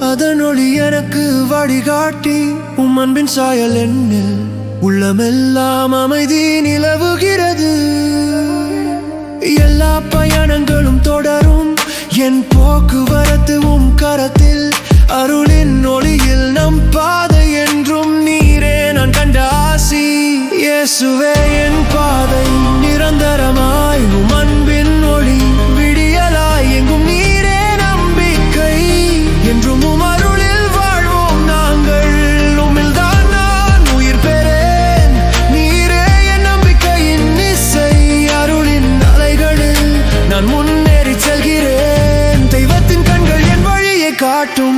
அதன் ஒளி எனக்கு வழிகாட்டி அன்பின் சாயல் என்னில் உள்ளமெல்லாம் அமைதி நிலவுகிறது. எல்லா பயணங்களும் தொடரும், என் போக்குவரத்து கரத்தில். அருளின் ஒளியில் நம் பாதை என்றும் நீரே நான் கண்ட ஆசி. இயேசுவே என் பாதை நிரந்தரமாய் அன்பின் ஒளி விடியலாய் எங்கும் நீரே நம்பிக்கை. என்றும் அருளில் வாழ்வோம் நாங்கள், உம்மில்தான் நான் உயிர் பெறேன். நீரே என் நம்பிக்கையின் இசை. அருளின் அலைகளில் நான் முன்னேறி செல்கிறேன். தெய்வத்தின் கண்கள் என் வழியை காட்டும்.